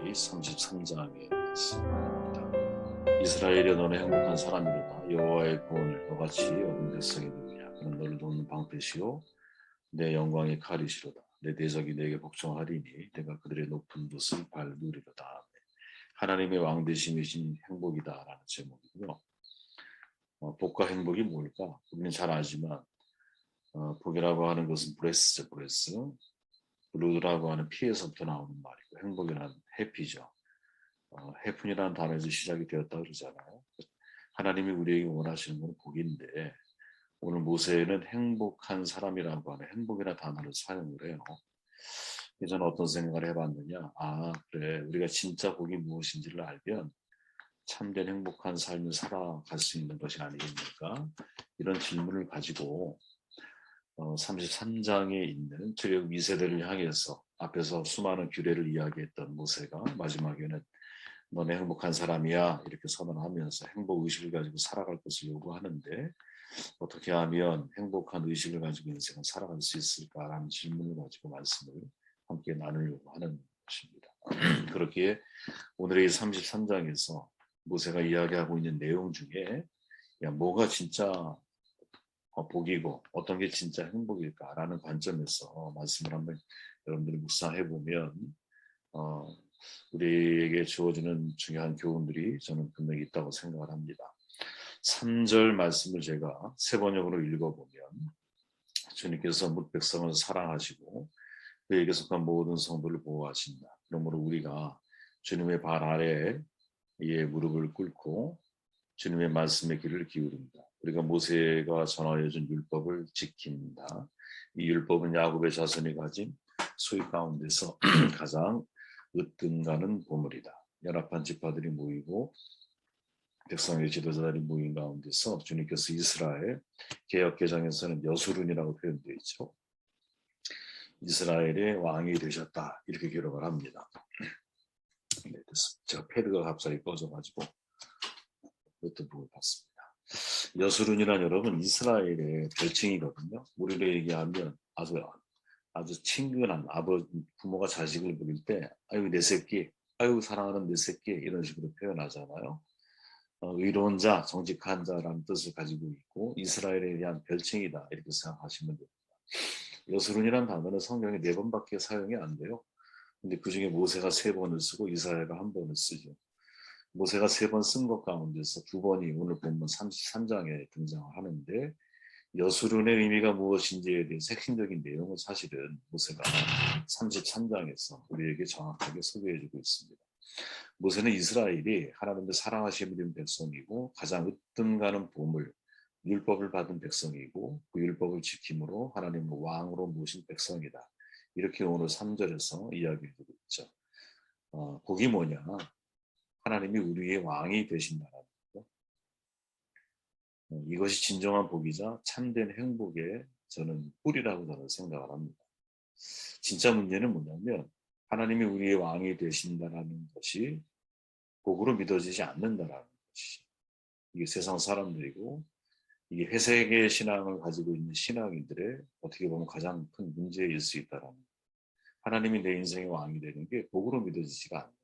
오늘이 33장의 말씀입니다. 이스라엘여 너는 행복한 사람이로다. 여호와의 구원을 너같이 얻은 백성이 누구냐. 그는 너를 돕는 방패시요 내 영광의 칼이시로다. 내 대적이 내게 복종하리니 내가 그들의 높은 곳을 밟으리로다. 하나님의 왕되심이신 행복이다라는 제목이고요. 복과 행복이 뭘까? 우리는 잘 알지만 복이라고 하는 것은 브레스죠. 브레스. 블루라고 하는 피에서부터 나오는 말이고, 행복이라는 해피죠. 해픈이라는 단어에서 시작이 되었다 그러잖아요. 하나님이 우리에게 원하시는 건 복인데, 오늘 모세는 행복한 사람이라고 하는 행복이라는 단어를 사용을 해요. 저는 어떤 생각을 해봤느냐, 그래, 우리가 진짜 복이 무엇인지를 알면 참된 행복한 삶을 살아갈 수 있는 것이 아니겠습니까? 이런 질문을 가지고 33장에 있는 출애굽 2세대를 향해서 앞에서 수많은 규례를 이야기했던 모세가 마지막에는 너네 행복한 사람이야 이렇게 선언하면서 행복 의식을 가지고 살아갈 것을 요구하는데, 어떻게 하면 행복한 의식을 가지고 인생을 살아갈 수 있을까라는 질문을 가지고 말씀을 함께 나누려고 하는 것입니다. 그렇기에 오늘의 33장에서 모세가 이야기하고 있는 내용 중에 뭐가 진짜 복이고 어떤 게 진짜 행복일까라는 관점에서 말씀을 한번 여러분들이 묵상해 보면 우리에게 주어지는 중요한 교훈들이 저는 분명히 있다고 생각을 합니다. 3절 말씀을 제가 세 번역으로 읽어보면, 주님께서 뭇 백성을 사랑하시고 그에게 속한 모든 성도를 보호하신다. 그러므로 우리가 주님의 발 아래에 무릎을 꿇고 주님의 말씀에 귀를 기울입니다. 우리가 모세가 전하여준 율법을 지킵니다. 이 율법은 야곱의 자손이 가진 소유 가운데서 가장 으뜸가는 보물이다. 연합한 지파들이 모이고 백성의 지도자들이 모인 가운데서 주님께서 이스라엘 개역개정에서는 여수룬이라고 표현되어 있죠. 이스라엘의 왕이 되셨다 이렇게 기록을 합니다. 네, 제가 패드가 갑자기 꺼져가지고 그것도 보고 봤습니다. 여수룬이란 여러분 이스라엘의 별칭이거든요. 우리로 얘기하면 아주 친근한 부모가 자식을 부릴 때 아유 내 새끼, 아유 사랑하는 내 새끼 이런 식으로 표현하잖아요. 의로운 자, 정직한 자라는 뜻을 가지고 있고 이스라엘에 대한 별칭이다 이렇게 생각하시면 됩니다. 여수룬이란 단어는 성경에 4번밖에 사용이 안 돼요. 근데 그 중에 모세가 3번을 쓰고 이스라엘가 1번을 쓰죠. 모세가 3번 쓴 것 가운데서 2번이 오늘 본문 33장에 등장을 하는데, 여수룬의 의미가 무엇인지에 대해서 핵심적인 내용은 사실은 모세가 33장에서 우리에게 정확하게 소개해주고 있습니다. 모세는 이스라엘이 하나님의 사랑하심을 백성이고 가장 으뜸가는 보물, 율법을 받은 백성이고 그 율법을 지킴으로 하나님을 왕으로 모신 백성이다. 이렇게 오늘 3절에서 이야기해주고 있죠. 복이 뭐냐? 하나님이 우리의 왕이 되신다는 거. 이것이 진정한 복이자 참된 행복의 저는 뿌리라고 저는 생각을 합니다. 진짜 문제는 뭐냐면 하나님이 우리의 왕이 되신다는 것이 복으로 믿어지지 않는다라는 것이죠. 이게 세상 사람들이고 이게 회색의 신앙을 가지고 있는 신앙인들의 어떻게 보면 가장 큰 문제일 수 있다라는 거예요. 하나님이 내 인생의 왕이 되는 게 복으로 믿어지지가 않아요.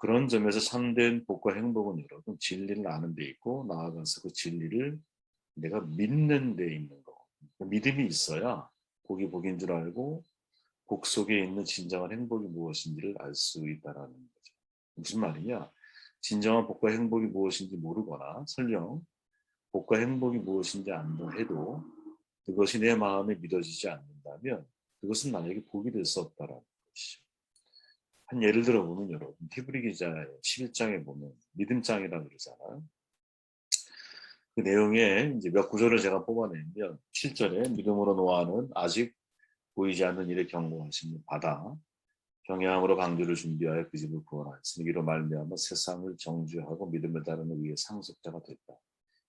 그런 점에서 참된 복과 행복은 여러분 진리를 아는 데 있고 나아가서 그 진리를 내가 믿는 데 있는 거. 믿음이 있어야 복이 복인 줄 알고 복 속에 있는 진정한 행복이 무엇인지를 알 수 있다라는 거죠. 무슨 말이냐? 진정한 복과 행복이 무엇인지 모르거나 설령 복과 행복이 무엇인지 안다 해도 그것이 내 마음에 믿어지지 않는다면 그것은 만약에 복이 될 수 없다라는 것이죠. 한 예를 들어 보면 여러분 히브리 기자의 11장에 보면 믿음장이라고 그러잖아요. 그 내용에 이제 몇 구절을 제가 뽑아내면 7절에 믿음으로 노아는 아직 보이지 않는 일에 경고하심을 받아 경영으로 방주를 준비하여 그 집을 구원하였으니 이로 말미암아 세상을 정죄하고 믿음을 따르는 위에 상속자가 됐다.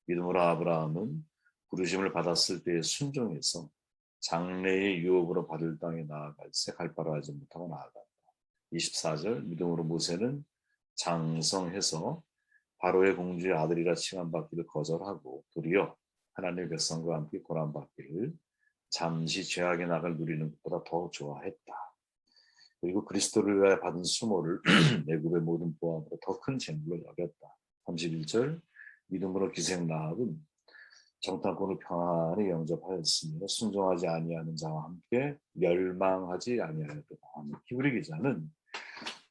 믿음으로 아브라함은 부르심을 받았을 때에 순종해서 장래의 유업으로 받을 땅에 나아갈새 갈 바로 하지 못하고 나아간다. 24절 믿음으로 모세는 장성해서 바로의 공주의 아들이라 칭함받기를 거절하고 도리어 하나님의 백성과 함께 고난받기를 잠시 죄악의 낙을 누리는 것보다 더 좋아했다. 그리고 그리스도를 위하여 받은 수모를 애굽의 모든 보암으로 더 큰 재물로 여겼다. 31절 믿음으로 기생 라합은 정탐꾼을 평안히 영접하였으며 순종하지 아니하는 자와 함께 멸망하지 아니하였다. 히브리 기자는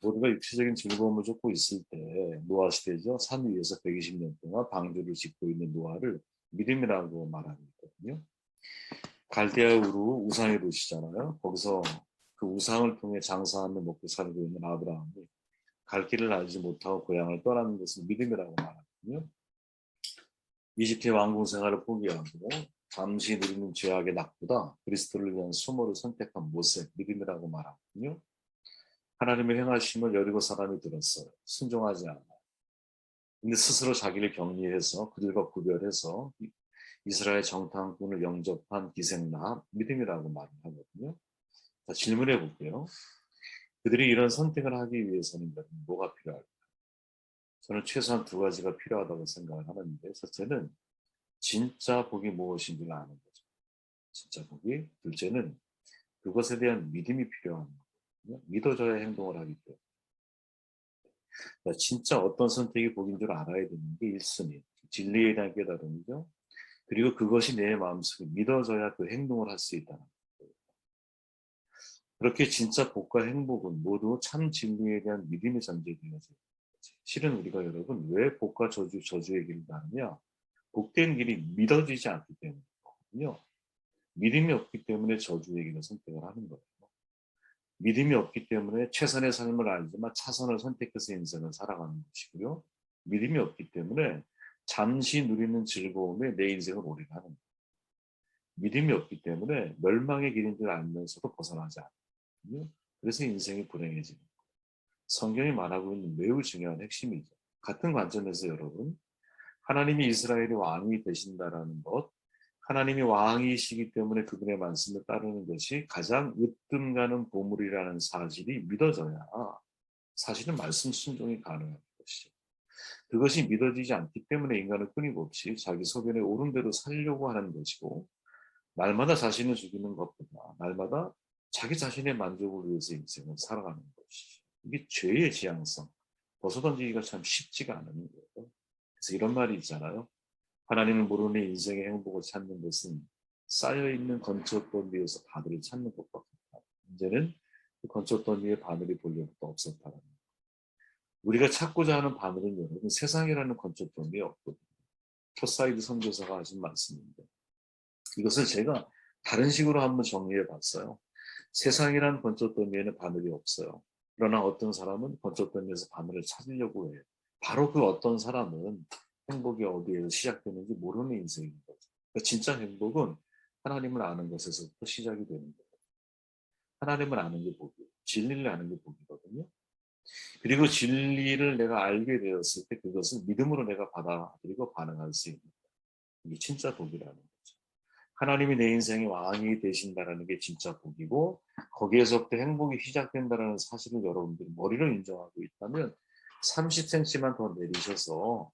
모두가 육체적인 즐거움을 쫓고 있을 때 노아 시대죠. 산 위에서 120년 동안 방주를 짓고 있는 노아를 믿음이라고 말하고 있거든요. 갈대아 우루 우상의 도시잖아요. 거기서 그 우상을 통해 장사하며 먹고 살고 있는 아브라함이 갈 길을 알지 못하고 고향을 떠나는 것은 믿음이라고 말하거든요. 이집트의 왕궁 생활을 포기하고 잠시 누리는 죄악의 낙보다 그리스도를 위한 수모를 선택한 모세, 믿음이라고 말하거든요. 하나님의 행하심을 여리고 사람이 들었어요. 순종하지 않아요. 근데 스스로 자기를 격리해서 그들과 구별해서 이스라엘 정탐꾼을 영접한 기생라합, 믿음이라고 말을 하거든요. 자, 질문해 볼게요. 그들이 이런 선택을 하기 위해서는 뭐가 필요할까요? 저는 최소한 두 가지가 필요하다고 생각을 하는데, 첫째는 진짜 복이 무엇인지를 아는 거죠. 진짜 복이. 둘째는 그것에 대한 믿음이 필요한 거거든요. 믿어줘야 행동을 하기 때문에. 그러니까 진짜 어떤 선택이 복인 줄 알아야 되는 게 1순위. 진리에 대한 깨달음이죠. 그리고 그것이 내 마음속에 믿어져야 그 행동을 할 수 있다는 거예요. 그렇게 진짜 복과 행복은 모두 참 진리에 대한 믿음이 전제되어져 있는 거지. 실은 우리가 여러분 왜 복과 저주의 길을 가느냐? 복된 길이 믿어지지 않기 때문이거든요. 믿음이 없기 때문에 저주의 길을 선택을 하는 거예요. 믿음이 없기 때문에 최선의 삶을 알지만 차선을 선택해서 인생을 살아가는 것이고요. 믿음이 없기 때문에 잠시 누리는 즐거움에 내 인생을 오래 가는 거예요. 믿음이 없기 때문에 멸망의 길인 줄 알면서도 벗어나지 않거든요. 그래서 인생이 불행해지는 거예요. 성경이 말하고 있는 매우 중요한 핵심이죠. 같은 관점에서 여러분, 하나님이 이스라엘의 왕이 되신다라는 것, 하나님이 왕이시기 때문에 그분의 말씀을 따르는 것이 가장 으뜸 가는 보물이라는 사실이 믿어져야 사실은 말씀 순종이 가능한 것이죠. 그것이 믿어지지 않기 때문에 인간은 끊임없이 자기 소견에 옳은 대로 살려고 하는 것이고, 날마다 자신을 죽이는 것보다 날마다 자기 자신의 만족을 위해서 인생을 살아가는 것이죠. 이게 죄의 지향성, 벗어던지기가 참 쉽지가 않은 거예요. 그래서 이런 말이 있잖아요. 하나님을 모르는 인생의 행복을 찾는 것은 쌓여있는 건초돌 위에서 바늘을 찾는 것과 같다. 이제는 그 건초돌 위에 바늘이 볼려부터 없었다는 거예요. 우리가 찾고자 하는 바늘은 여러분 세상이라는 건초돌 위에 없거든요. 토사이드 선교사가 하신 말씀인데 이것을 제가 다른 식으로 한번 정리해 봤어요. 세상이란 건초돌 위에는 바늘이 없어요. 그러나 어떤 사람은 건초돌 위에서 바늘을 찾으려고 해요. 바로 그 어떤 사람은 행복이 어디에서 시작되는지 모르는 인생인 거죠. 그러니까 진짜 행복은 하나님을 아는 것에서부터 시작이 되는 거예요. 하나님을 아는 게 복이에요. 진리를 아는 게 복이거든요. 그리고 진리를 내가 알게 되었을 때 그것을 믿음으로 내가 받아들이고 반응할 수 있는 거예요. 이게 진짜 복이라는 거죠. 하나님이 내 인생의 왕이 되신다는 게 진짜 복이고 거기에서부터 행복이 시작된다는 사실을 여러분들이 머리로 인정하고 있다면 30cm만 더 내리셔서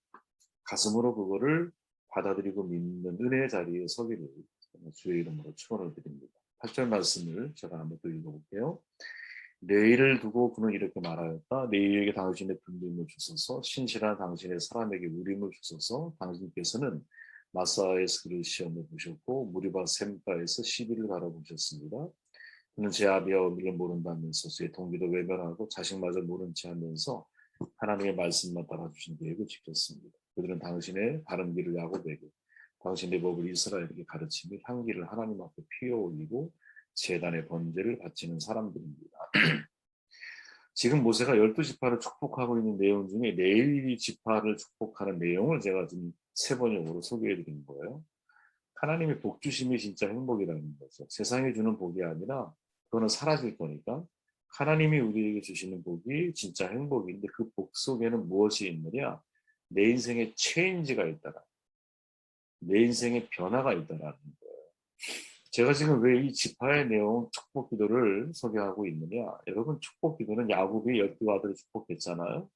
가슴으로 그거를 받아들이고 믿는 은혜의 자리에 서기를 주의 이름으로 축원을 드립니다. 8절 말씀을 제가 한번 또 읽어볼게요. 내일을 두고 그는 이렇게 말하였다. 내일에게 당신의 분림을 주소서 신실한 당신의 사람에게 우림을 주소서 당신께서는 마사에서 그를 시험해 보셨고 무리바 샘가에서 시비를 갈아보셨습니다. 그는 제 아비와 어미를 모른다면서 제 동기도 외면하고 자식마저 모른 채 하면서 하나님의 말씀만 따라주신 계획을 지켰습니다. 그들은 당신의 바른 길을 야곱에게 당신의 법을 이스라엘에게 가르치며 향기를 하나님 앞에 피워 올리고 제단의 번제를 바치는 사람들입니다. 지금 모세가 12지파를 축복하고 있는 내용 중에 레위 지파를 축복하는 내용을 제가 지금 세 번역으로 소개해 드린 거예요. 하나님의 복 주심이 진짜 행복이라는 거죠. 세상이 주는 복이 아니라 그거는 사라질 거니까 하나님이 우리에게 주시는 복이 진짜 행복인데 그 복 속에는 무엇이 있느냐? 내 인생에 체인지가 있다라. 내 인생에 변화가 있다라는 거예요. 제가 지금 왜 이 지파의 내용 축복 기도를 소개하고 있느냐? 여러분 축복 기도는 야곱이 12 아들을 축복했잖아요.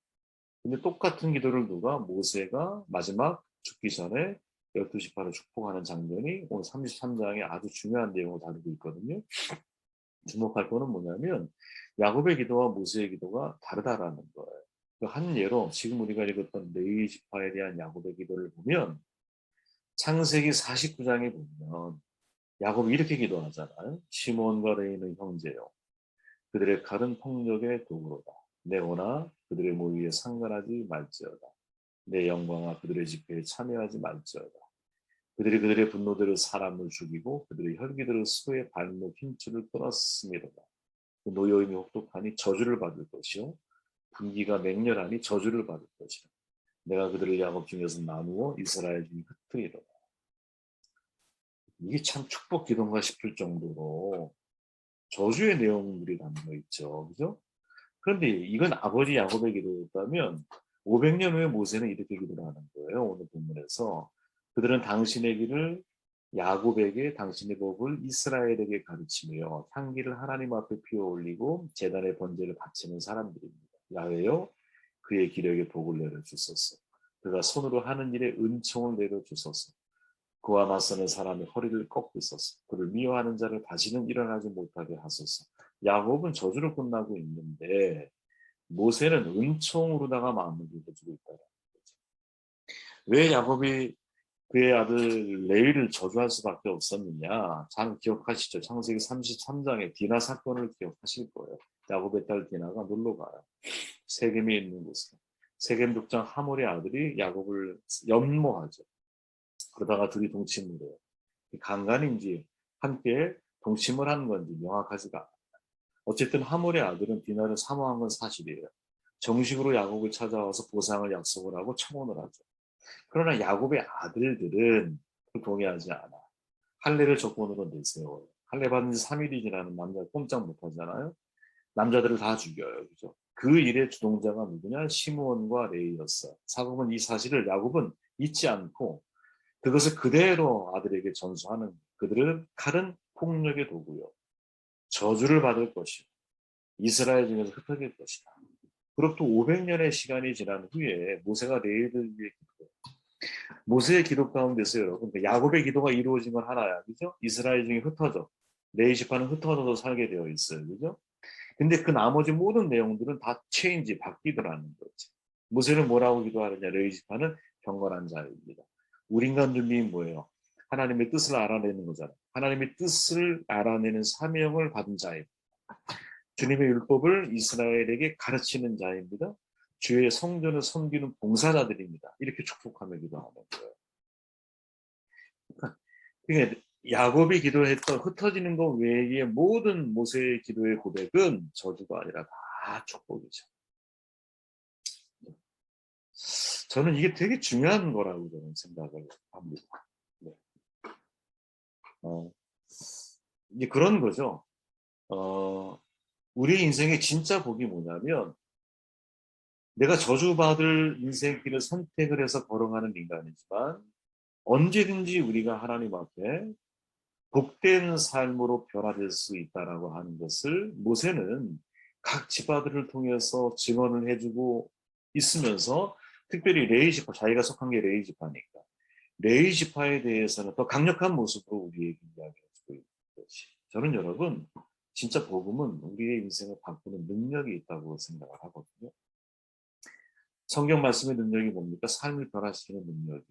근데 똑같은 기도를 누가 모세가 마지막 죽기 전에 12지파를 축복하는 장면이 오늘 33장에 아주 중요한 내용을 다루고 있거든요. 주목할 거는 뭐냐면 야곱의 기도와 모세의 기도가 다르다라는 거예요. 한 예로 지금 우리가 읽었던 레위 지파에 대한 야곱의 기도를 보면 창세기 49장에 보면 야곱이 이렇게 기도하잖아요. 시몬과 레위는 형제요. 그들의 칼은 폭력의 도구로다. 내 오나 그들의 모의에 상관하지 말지어다. 내 영광아 그들의 집회에 참여하지 말지어다. 그들의 분노대로 사람을 죽이고 그들의 혈기대로 소의 발목 힘줄을 끊었음이로다. 그 노여움이 혹독하니 저주를 받을 것이요 분기가 맹렬하니 저주를 받을 것이라. 내가 그들을 야곱 중에서 나누어 이스라엘 중에 흩으리로다. 이게 참 축복 기도인가 싶을 정도로 저주의 내용들이 담겨 있죠. 그죠? 그런데 이건 아버지 야곱의 기도였다면 500년 후에 모세는 이렇게 기도를 하는 거예요. 오늘 본문에서. 그들은 당신의 길을 야곱에게 당신의 법을 이스라엘에게 가르치며 향기를 하나님 앞에 피워 올리고 제단의 번제를 바치는 사람들입니다. 야훼여 그의 기력에 복을 내려주소서. 그가 손으로 하는 일에 은총을 내려주소서. 그와 맞서는 사람의 허리를 꺾으소서. 그를 미워하는 자를 다시는 일어나지 못하게 하소서. 야곱은 저주로 끝나고 있는데 모세는 은총으로다가 마무리를 해주고 있다는 거죠. 왜 야곱이 그의 아들 레위를 저주할 수밖에 없었느냐? 잘 기억하시죠? 창세기 33장의 디나 사건을 기억하실 거예요. 야곱의 딸 디나가 놀러 가요. 세겜에 있는 곳에. 세겜 족장 하몰의 아들이 야곱을 연모하죠. 그러다가 둘이 동침을 해요. 강간인지 함께 동침을 한 건지 명확하지가 않아요. 어쨌든 하몰의 아들은 디나를 사모한 건 사실이에요. 정식으로 야곱을 찾아와서 보상을 약속을 하고 청혼을 하죠. 그러나 야곱의 아들들은 동의하지 않아. 할례를 조건으로 내세워요. 할례 받은 지 3일이 지나는 남자 꼼짝 못하잖아요. 남자들을 다 죽여요. 그죠? 그 일의 주동자가 누구냐? 시므온과 레위였어요. 사복은 이 사실을 야곱은 잊지 않고 그것을 그대로 아들에게 전수하는 그들은 칼은 폭력의 도구요. 저주를 받을 것이요. 이스라엘 중에서 흩어질 것이다. 그리고 또 500년의 시간이 지난 후에 모세가 레위를 위해 기도해요. 모세의 기도 가운데서 여러분 야곱의 기도가 이루어진 건 하나야. 그죠? 이스라엘 중에 흩어져. 레위 지파는 흩어져서 살게 되어 있어요. 그죠? 근데 그 나머지 모든 내용들은 다 체인지 바뀌더라는 거지. 모세는 뭐라고 기도하느냐? 레위 지파는 경건한 자입니다. 우리 인간 준비이 뭐예요? 하나님의 뜻을 알아내는 거잖아요. 하나님의 뜻을 알아내는 사명을 받은 자입니다. 주님의 율법을 이스라엘에게 가르치는 자입니다. 주의 성전을 섬기는 봉사자들입니다. 이렇게 축복하며 기도하는 거예요. 그러니까 야곱이 기도했던 흩어지는 것 외의 모든 모세의 기도의 고백은 저주가 아니라 다 축복이죠. 저는 이게 되게 중요한 거라고 저는 생각을 합니다. 네. 이제 그런 거죠. 우리 인생의 진짜 복이 뭐냐면 내가 저주받을 인생길을 선택을 해서 걸어가는 인간이지만 언제든지 우리가 하나님 앞에 복된 삶으로 변화될 수 있다라고 하는 것을 모세는 각 지파들을 통해서 증언을 해주고 있으면서 특별히 레위 지파, 자기가 속한 게 레위 지파니까 레위 지파에 대해서는 더 강력한 모습으로 우리에게 이야기해주고 있는 것이 저는 여러분 진짜 복음은 우리의 인생을 바꾸는 능력이 있다고 생각을 하거든요. 성경 말씀의 능력이 뭡니까? 삶을 변화시키는 능력이에요.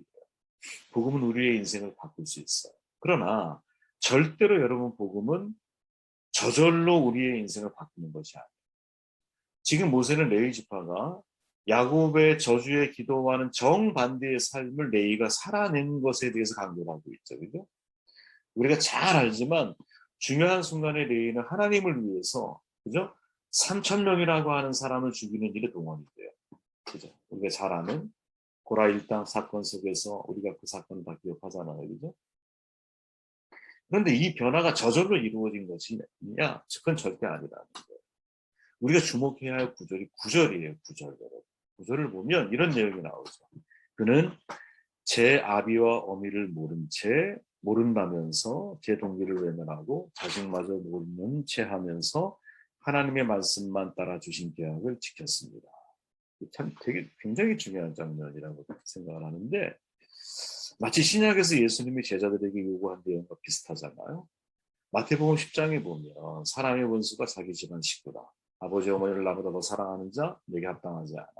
복음은 우리의 인생을 바꿀 수 있어요. 그러나 절대로 여러분 복음은 저절로 우리의 인생을 바꾸는 것이 아니에요. 지금 모세는 레위 지파가 야곱의 저주에 기도하는 정반대의 삶을 레위가 살아낸 것에 대해서 강조를 하고 있죠. 그죠? 우리가 잘 알지만 중요한 순간에 레위는 하나님을 위해서 그죠? 3,000명이라고 하는 사람을 죽이는 일에 동원이 돼요. 그죠? 우리가 잘 아는 고라 일당 사건 속에서 우리가 그 사건을 다 기억하잖아요. 그죠? 그런데 이 변화가 저절로 이루어진 것이냐? 그건 절대 아니라는 거예요. 우리가 주목해야 할 구절이 구절이에요. 구절. 구절을 보면 이런 내용이 나오죠. 그는 제 아비와 어미를 모른다면서 제 동기를 외면하고 자식마저 모르는 채 하면서 하나님의 말씀만 따라 주신 계약을 지켰습니다. 참 되게 굉장히 중요한 장면이라고 생각을 하는데 마치 신약에서 예수님이 제자들에게 요구한 내용과 비슷하잖아요. 마태복음 10장에 보면 사람의 원수가 자기 집안 식구다. 아버지 어머니를 나보다 더 사랑하는 자 내게 합당하지 않아.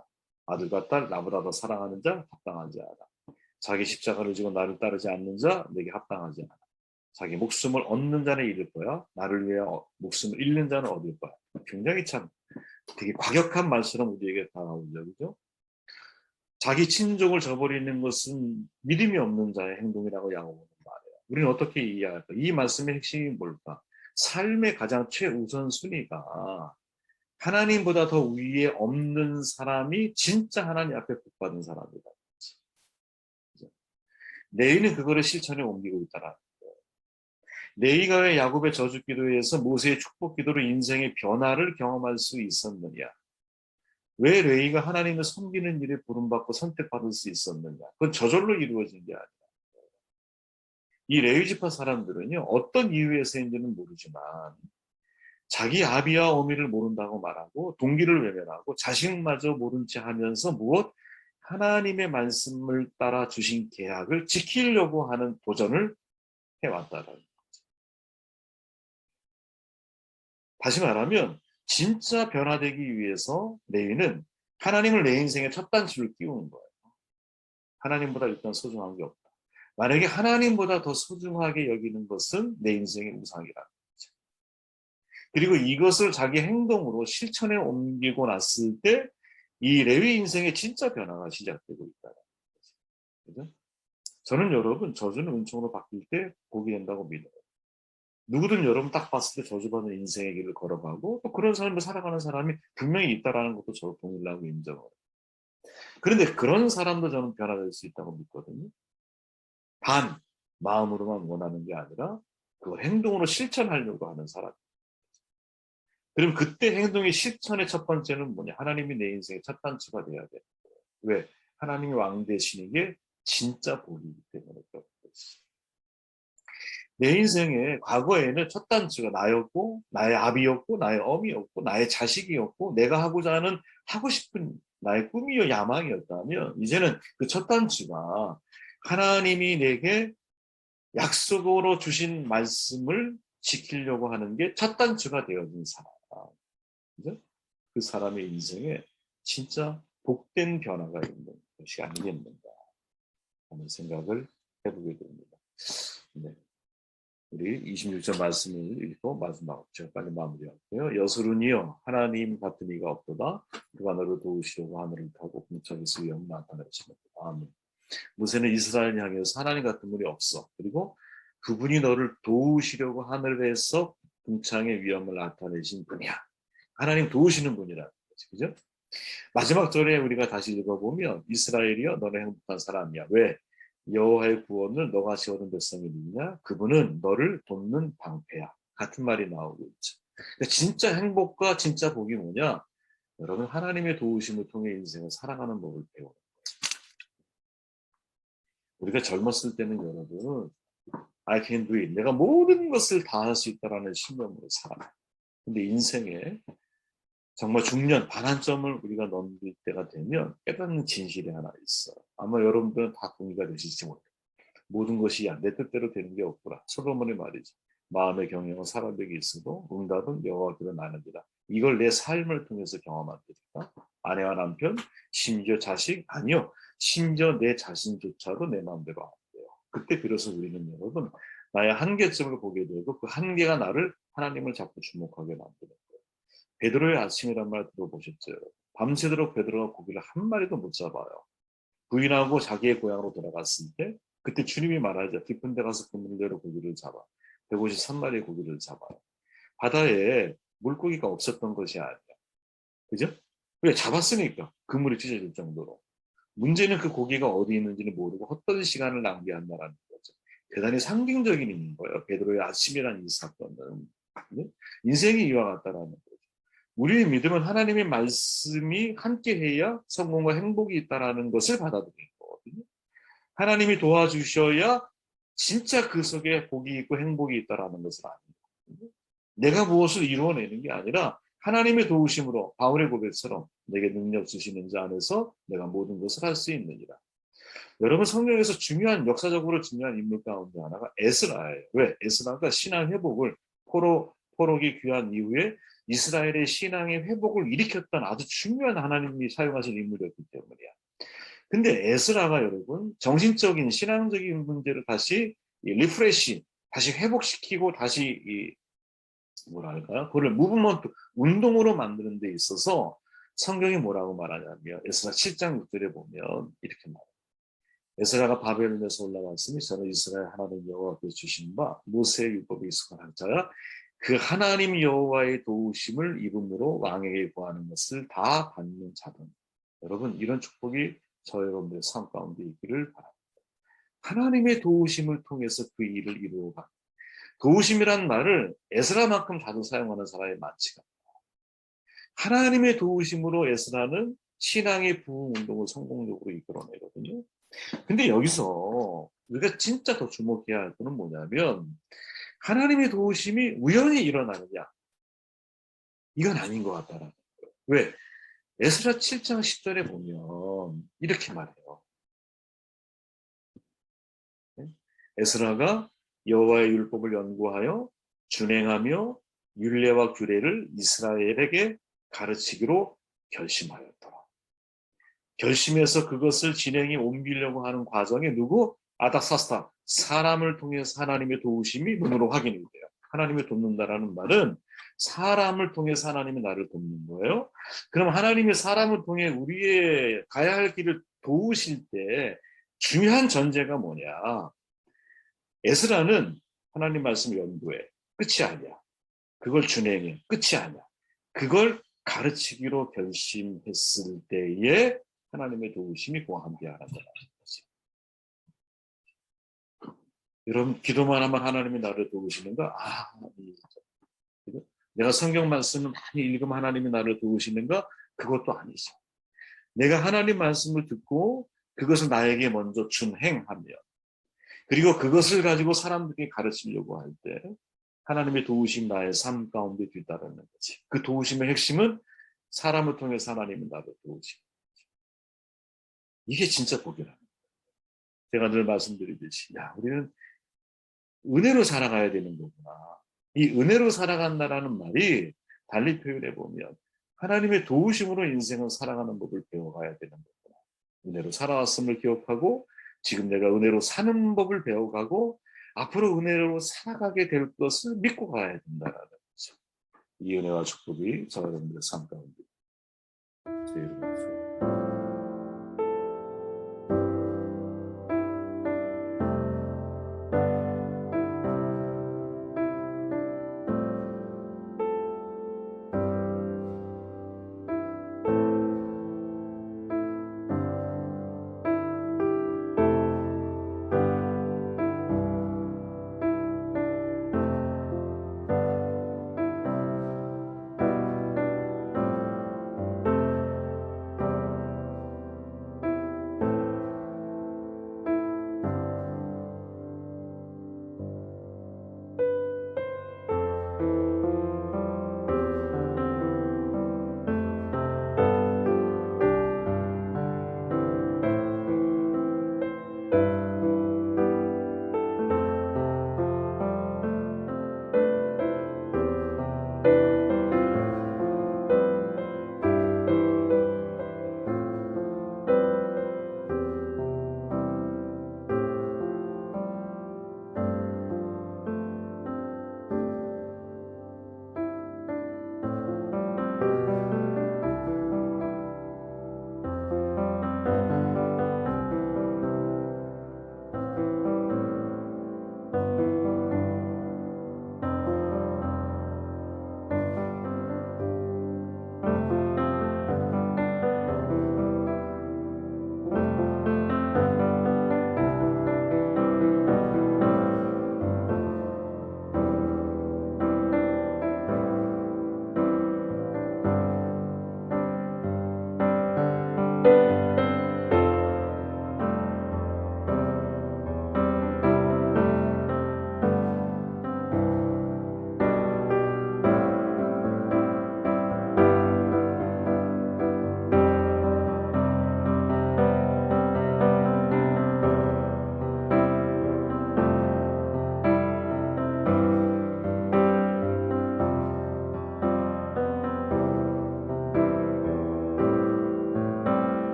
아들과 딸 나보다 더 사랑하는 자 합당하지 않아. 자기 십자가를 지고 나를 따르지 않는 자 내게 합당하지 않아. 자기 목숨을 얻는 자는 잃을 거야. 나를 위해 목숨을 잃는 자는 얻을 거야. 굉장히 참 되게 과격한 말처럼 우리에게 다가오죠. 그죠? 자기 친족을 저버리는 것은 믿음이 없는 자의 행동이라고 야고보는 말해요. 우리는 어떻게 이해할까? 이 말씀의 핵심이 뭘까? 삶의 가장 최우선 순위가 하나님보다 더 위에 없는 사람이 진짜 하나님 앞에 복받은 사람이다. 레위는 그거를 실천에 옮기고 있다라는 거예요. 레위가 왜 야곱의 저주 기도에서 모세의 축복 기도로 인생의 변화를 경험할 수 있었느냐? 왜 레위가 하나님을 섬기는 일에 부름받고 선택받을 수 있었느냐? 그건 저절로 이루어진 게 아니라 이 레위 지파 사람들은요, 어떤 이유에서인지는 모르지만 자기 아비와 어미를 모른다고 말하고 동기를 외면하고 자식마저 모른 채 하면서 무엇? 하나님의 말씀을 따라 주신 계약을 지키려고 하는 도전을 해왔다라는 거죠. 다시 말하면 진짜 변화되기 위해서 레위는 하나님을 내 인생의 첫 단추를 끼우는 거예요. 하나님보다 일단 소중한 게 없다. 만약에 하나님보다 더 소중하게 여기는 것은 내 인생의 우상이라는 거죠. 그리고 이것을 자기 행동으로 실천에 옮기고 났을 때 이 레위 인생의 진짜 변화가 시작되고 있다는 거죠. 그죠? 저는 여러분 저주는 은총으로 바뀔 때 복이 된다고 믿어요. 누구든 여러분 딱 봤을 때 저주받는 인생의 길을 걸어가고 또 그런 삶을 살아가는 사람이 분명히 있다는 것도 저도 동일하고 인정해요. 그런데 그런 사람도 저는 변화될 수 있다고 믿거든요. 단 마음으로만 원하는 게 아니라 그걸 행동으로 실천하려고 하는 사람. 그럼 그때 행동의 실천의 첫 번째는 뭐냐? 하나님이 내 인생의 첫 단추가 돼야 돼. 왜? 하나님이 왕 되시는 게 진짜 복이기 때문에 그렇듯이. 내 인생의 과거에는 첫 단추가 나였고 나의 아비였고 나의 어미였고 나의 자식이었고 내가 하고자 하는 하고 싶은 나의 꿈이요 야망이었다면 이제는 그 첫 단추가 하나님이 내게 약속으로 주신 말씀을 지키려고 하는 게 첫 단추가 되어진 사람. 그죠? 그 사람의 인생에 진짜 복된 변화가 있는 것이 아니겠는가 하는 생각을 해보게 됩니다. 네. 우리 26절 말씀을 읽고 마지막 제가 빨리 마무리할게요. 여수run이여 하나님 같은 이가 없도다. 그가 너를 도우시려고 하늘을 타고 궁창에서 위엄 나타내시는 아멘. 모세는 이스라엘 향해서 하나님 같은 분이 없어. 그리고 그분이 너를 도우시려고 하늘에서 궁창의 위엄을 나타내신 분이야. 하나님 도우시는 분이라는 거죠. 그죠? 마지막 절에 우리가 다시 읽어보면 이스라엘이여 너는 행복한 사람이야. 왜? 여호와의 구원을 너같이 얻은 백성이 누구냐? 그분은 너를 돕는 방패야. 같은 말이 나오고 있죠. 그러니까 진짜 행복과 진짜 복이 뭐냐? 여러분 하나님의 도우심을 통해 인생을 살아가는 법을 배우는 거예요. 우리가 젊었을 때는 여러분 I can do it. 내가 모든 것을 다 할 수 있다라는 신념으로 살아요. 근데 인생에 정말 중년 반환점을 우리가 넘길 때가 되면 깨닫는 진실이 하나 있어요. 아마 여러분들은 다 동의가 되실지 모르겠어요. 모든 것이 내 뜻대로 되는 게 없구나. 솔로몬의 말이죠. 마음의 경영은 사람에게 있어도 응답은 여호와께로 나느니라. 이걸 내 삶을 통해서 경험한 때니까 아내와 남편, 심지어 자식, 아니요. 심지어 내 자신조차도 내 마음대로 안 돼요. 그때 비로소 우리는 여러분 나의 한계점을 보게 되고 그 한계가 나를 하나님을 자꾸 주목하게 만드는 거예요. 베드로의 아침이란 말 들어보셨죠? 밤새도록 베드로가 고기를 한 마리도 못 잡아요. 부인하고 자기의 고향으로 돌아갔을 때 그때 주님이 말하죠. 깊은 데 가서 그물대로 고기를 잡아. 153마리의 고기를 잡아요. 바다에 물고기가 없었던 것이 아니야. 그죠? 왜? 잡았으니까 그물이 찢어질 정도로. 문제는 그 고기가 어디 있는지는 모르고 헛된 시간을 낭비한다는 거죠. 대단히 상징적인 의미인 거예요. 베드로의 아침이라는 이 사건은. 인생이 이와 같다라는 거죠. 우리의 믿음은 하나님의 말씀이 함께해야 성공과 행복이 있다는 것을 받아들이는 거거든요. 하나님이 도와주셔야 진짜 그 속에 복이 있고 행복이 있다는 것을 압니다. 내가 무엇을 이루어내는 게 아니라 하나님의 도우심으로 바울의 고백처럼 내게 능력 주시는 자 안에서 내가 모든 것을 할 수 있느니라. 여러분 성경에서 역사적으로 중요한 인물 가운데 하나가 에스라예요. 왜? 에스라가 신앙 회복을 포로기 귀환 이후에 이스라엘의 신앙의 회복을 일으켰던 아주 중요한 하나님이 사용하신 인물이었기 때문이야. 근데 에스라가 여러분 정신적인 신앙적인 문제를 다시 리프레시, 다시 회복시키고 다시 뭐랄까요? 그걸 무브먼트, 운동으로 만드는 데 있어서 성경이 뭐라고 말하냐면 에스라 7장 6절에 보면 이렇게 말해요. 에스라가 바벨론에서 올라왔으니 저는 이스라엘 하나님 여호와께서 주신 바 모세의 율법에 익숙한 자라 그 하나님 여호와의 도우심을 입음으로 왕에게 구하는 것을 다 받는 자들. 여러분 이런 축복이 저 여러분들의 삶 가운데 있기를 바랍니다. 하나님의 도우심을 통해서 그 일을 이루어가. 도우심이란 말을 에스라만큼 자주 사용하는 사람이 많지가 않아요. 하나님의 도우심으로 에스라는 신앙의 부흥 운동을 성공적으로 이끌어내거든요. 근데 여기서 우리가 진짜 더 주목해야 할 것은 뭐냐면 하나님의 도우심이 우연히 일어나느냐? 이건 아닌 것 같다라는 거예요. 왜? 에스라 7장 10절에 보면 이렇게 말해요. 에스라가 여호와의 율법을 연구하여 준행하며 율례와 규례를 이스라엘에게 가르치기로 결심하였더라. 결심해서 그것을 진행에 옮기려고 하는 과정에 누구? 아닥사스다. 사람을 통해서 하나님의 도우심이 눈으로 확인이 돼요. 하나님이 돕는다라는 말은 사람을 통해서 하나님이 나를 돕는 거예요. 그럼 하나님이 사람을 통해 우리의 가야 할 길을 도우실 때 중요한 전제가 뭐냐? 에스라는 하나님 말씀 연구해. 끝이 아니야. 그걸 준행해. 끝이 아니야. 그걸 가르치기로 결심했을 때에 하나님의 도우심이 그와 함께 하는 거라는 거지. 여러분 기도만 하면 하나님이 나를 도우시는가? 내가 성경 말씀을 많이 읽으면 하나님이 나를 도우시는가? 그것도 아니죠. 내가 하나님 말씀을 듣고 그것을 나에게 먼저 준행하며 그리고 그것을 가지고 사람들에게 가르치려고 할 때 하나님의 도우심 나의 삶 가운데 뒤따르는 거지. 그 도우심의 핵심은 사람을 통해서 하나님이 나를 도우시는 거지. 이게 진짜 복이라는 거예요. 제가 늘 말씀드리듯이 우리는 은혜로 살아가야 되는 거구나. 이 은혜로 살아간다라는 말이 달리 표현해 보면 하나님의 도우심으로 인생을 살아가는 법을 배워가야 되는 거구나. 은혜로 살아왔음을 기억하고 지금 내가 은혜로 사는 법을 배워가고 앞으로 은혜로 살아가게 될 것을 믿고 가야 된다라는 거죠. 이 은혜와 축복이 저 여러분들의 삶 가운데 제 이름으로